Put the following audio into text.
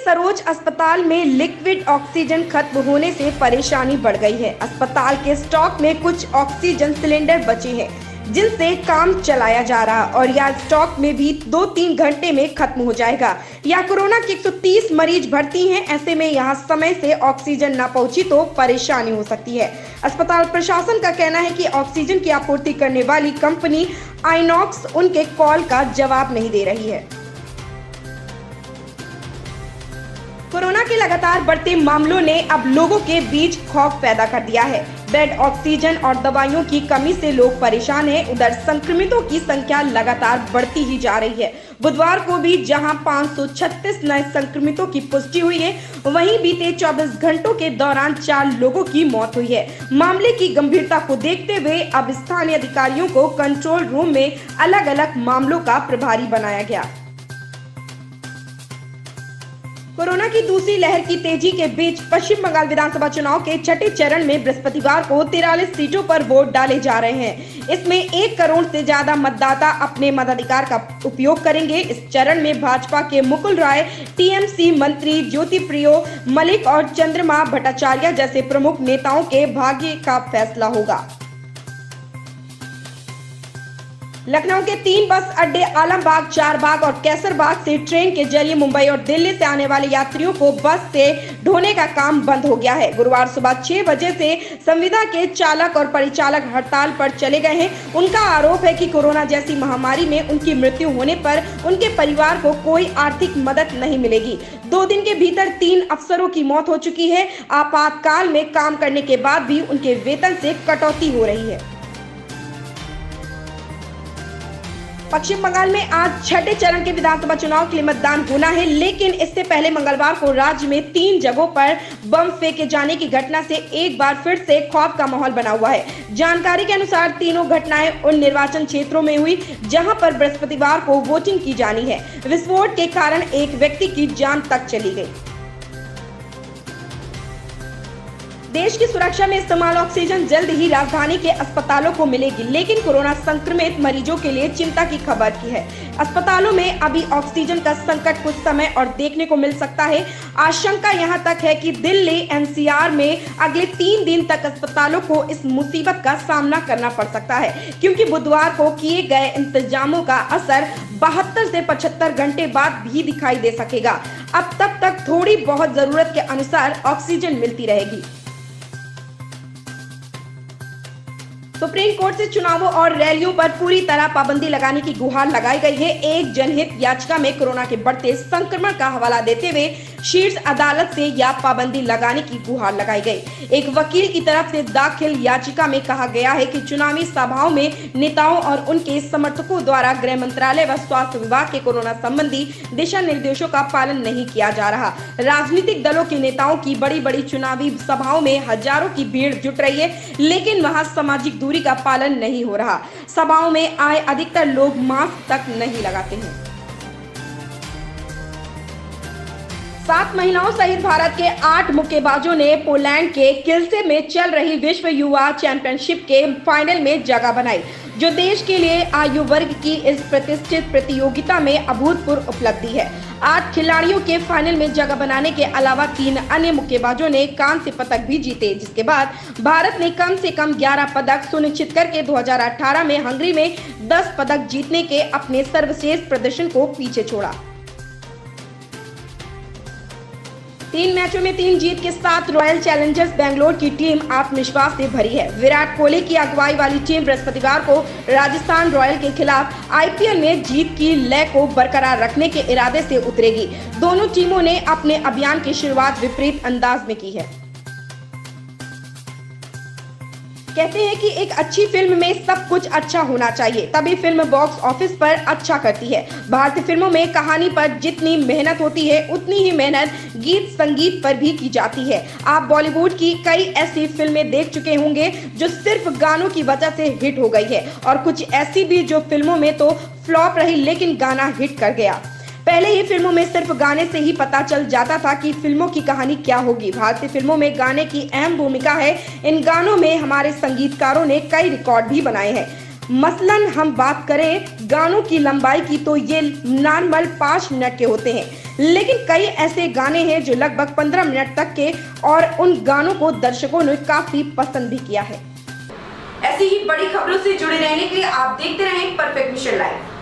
सरोज अस्पताल में liquid oxygen खत्म होने से परेशानी बढ़ गई है। अस्पताल के स्टॉक में कुछ ऑक्सीजन सिलेंडर बचे हैं जिनसे काम चलाया जा रहा और यह स्टॉक में भी 2-3 घंटे में खत्म हो जाएगा। या कोरोना के 130 मरीज भर्ती हैं, ऐसे में यहाँ समय से ऑक्सीजन न पहुंची तो परेशानी हो सकती है। अस्पताल प्रशासन का कहना है कि ऑक्सीजन की आपूर्ति करने वाली कंपनी आइनॉक्स उनके कॉल का जवाब नहीं दे रही है। कोरोना के लगातार बढ़ते मामलों ने अब लोगों के बीच खौफ पैदा कर दिया है। बेड, ऑक्सीजन और दवाइयों की कमी से लोग परेशान हैं। उधर संक्रमितों की संख्या लगातार बढ़ती ही जा रही है। बुधवार को भी जहां 536 नए संक्रमितों की पुष्टि हुई है, वहीं बीते 24 घंटों के दौरान 4 लोगों की मौत हुई है। मामले की गंभीरता को देखते हुए अब स्थानीय अधिकारियों को कंट्रोल रूम में अलग अलग मामलों का प्रभारी बनाया गया। कोरोना की दूसरी लहर की तेजी के बीच पश्चिम बंगाल विधानसभा चुनाव के छठे चरण में बृहस्पतिवार को 43 सीटों पर वोट डाले जा रहे हैं। इसमें 1 करोड़ से ज्यादा मतदाता अपने मताधिकार का उपयोग करेंगे। इस चरण में भाजपा के मुकुल राय, टीएमसी मंत्री ज्योतिप्रियो मलिक और चंद्रमा भट्टाचार्य जैसे प्रमुख नेताओं के भाग्य का फैसला होगा। लखनऊ के 3 बस अड्डे आलमबाग, चारबाग और कैसरबाग से ट्रेन के जरिए मुंबई और दिल्ली से आने वाले यात्रियों को बस से ढोने का काम बंद हो गया है। गुरुवार सुबह 6 बजे से संविदा के चालक और परिचालक हड़ताल पर चले गए हैं। उनका आरोप है कि कोरोना जैसी महामारी में उनकी मृत्यु होने पर उनके परिवार को कोई आर्थिक मदद नहीं मिलेगी। 2 दिन के भीतर 3 अफसरों की मौत हो चुकी है। आपातकाल में काम करने के बाद भी उनके वेतन से कटौती हो रही है। पश्चिम बंगाल में आज छठे चरण के विधानसभा चुनाव के लिए मतदान होना है, लेकिन इससे पहले मंगलवार को राज्य में 3 जगहों पर बम फेंके जाने की घटना से एक बार फिर से खौफ का माहौल बना हुआ है। जानकारी के अनुसार तीनों घटनाएं उन निर्वाचन क्षेत्रों में हुई जहां पर बृहस्पतिवार को वोटिंग की जानी है। विस्फोट के कारण एक व्यक्ति की जान तक चली गई। देश की सुरक्षा में इस्तेमाल ऑक्सीजन जल्द ही राजधानी के अस्पतालों को मिलेगी, लेकिन कोरोना संक्रमित मरीजों के लिए चिंता की खबर की है। अस्पतालों में अभी ऑक्सीजन का संकट कुछ समय और देखने को मिल सकता है। आशंका यहां तक है कि दिल्ली एनसीआर में अगले 3 दिन तक अस्पतालों को इस मुसीबत का सामना करना पड़ सकता है, क्योंकि बुधवार को किए गए इंतजामों का असर 72 से 75 घंटे बाद भी दिखाई दे सकेगा। अब तब तक थोड़ी बहुत जरूरत के अनुसार ऑक्सीजन मिलती रहेगी। सुप्रीम कोर्ट से चुनावों और रैलियों पर पूरी तरह पाबंदी लगाने की गुहार लगाई गई है। एक जनहित याचिका में कोरोना के बढ़ते संक्रमण का हवाला देते हुए शीर्ष अदालत से यह पाबंदी लगाने की गुहार लगाई गई। एक वकील की तरफ से दाखिल याचिका में कहा गया है कि चुनावी सभाओं में नेताओं और उनके समर्थकों द्वारा गृह मंत्रालय व स्वास्थ्य विभाग के कोरोना संबंधी दिशा निर्देशों का पालन नहीं किया जा रहा। राजनीतिक दलों के नेताओं की बड़ी बड़ी चुनावी सभाओं में हजारों की भीड़ जुट रही है, लेकिन वहां सामाजिक दूरी का पालन नहीं हो रहा। सभाओं में आए अधिकतर लोग मास्क तक नहीं लगाते हैं। 7 महिलाओं सहित भारत के 8 मुक्केबाजों ने पोलैंड के किल्से में चल रही विश्व युवा चैंपियनशिप के फाइनल में जगह बनाई, जो देश के लिए आयु वर्ग की इस प्रतिष्ठित प्रतियोगिता में अभूतपूर्व उपलब्धि है। 8 खिलाड़ियों के फाइनल में जगह बनाने के अलावा 3 अन्य मुक्केबाजों ने कांस्य पदक भी जीते, जिसके बाद भारत ने कम से कम 11 पदक सुनिश्चित करके 2018 में हंगरी में 10 पदक जीतने के अपने सर्वश्रेष्ठ प्रदर्शन को पीछे छोड़ा। 3 मैचों में 3 जीत के साथ रॉयल चैलेंजर्स बेंगलोर की टीम आत्मविश्वास से भरी है। विराट कोहली की अगुवाई वाली टीम बृहस्पतिवार को राजस्थान रॉयल के खिलाफ आईपीएल में जीत की लय को बरकरार रखने के इरादे से उतरेगी। दोनों टीमों ने अपने अभियान की शुरुआत विपरीत अंदाज में की है। कहते हैं कि एक अच्छी फिल्म में सब कुछ अच्छा होना चाहिए, तभी फिल्म बॉक्स ऑफिस पर अच्छा करती है। भारतीय फिल्मों में कहानी पर जितनी मेहनत होती है, उतनी ही मेहनत गीत संगीत पर भी की जाती है। आप बॉलीवुड की कई ऐसी फिल्में देख चुके होंगे जो सिर्फ गानों की वजह से हिट हो गई है, और कुछ ऐसी भी जो फिल्मों में तो फ्लॉप रही लेकिन गाना हिट कर गया। पहले ही फिल्मों में सिर्फ गाने से ही पता चल जाता था कि फिल्मों की कहानी क्या होगी। भारतीय फिल्मों में गाने की अहम भूमिका है। इन गानों में हमारे संगीतकारों ने कई रिकॉर्ड भी बनाए हैं। मसलन हम बात करें गानों की लंबाई की तो ये नॉर्मल 5 मिनट के होते हैं, लेकिन कई ऐसे गाने हैं जो लगभग 15 मिनट तक के, और उन गानों को दर्शकों ने काफी पसंद भी किया है। ऐसी ही बड़ी खबरों से जुड़े रहने के लिए आप देखते रहें परफेक्ट मिशन लाइव।